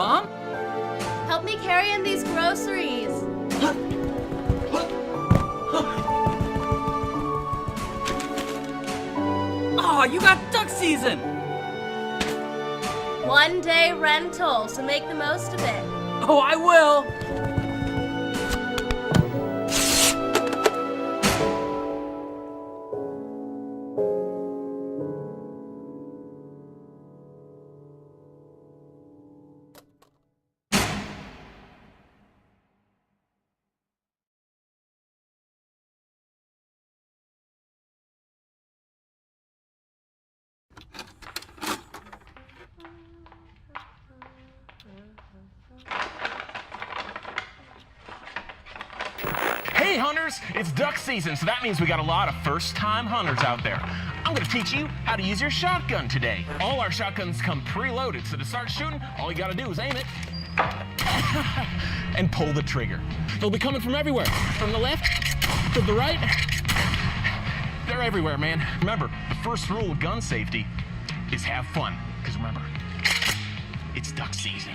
Mom? Help me carry in these groceries. Oh, you got duck season! 1 day rental, so make the most of it. Oh, I will! Hey hunters, it's duck season, so that means we got a lot of first-time hunters out there. I'm gonna teach you how to use your shotgun today. All our shotguns come preloaded, so to start shooting, all you gotta do is aim it and pull the trigger. They'll be coming from everywhere, from the left to the right. They're everywhere, man. Remember, the first rule of gun safety is have fun, because remember, it's duck season.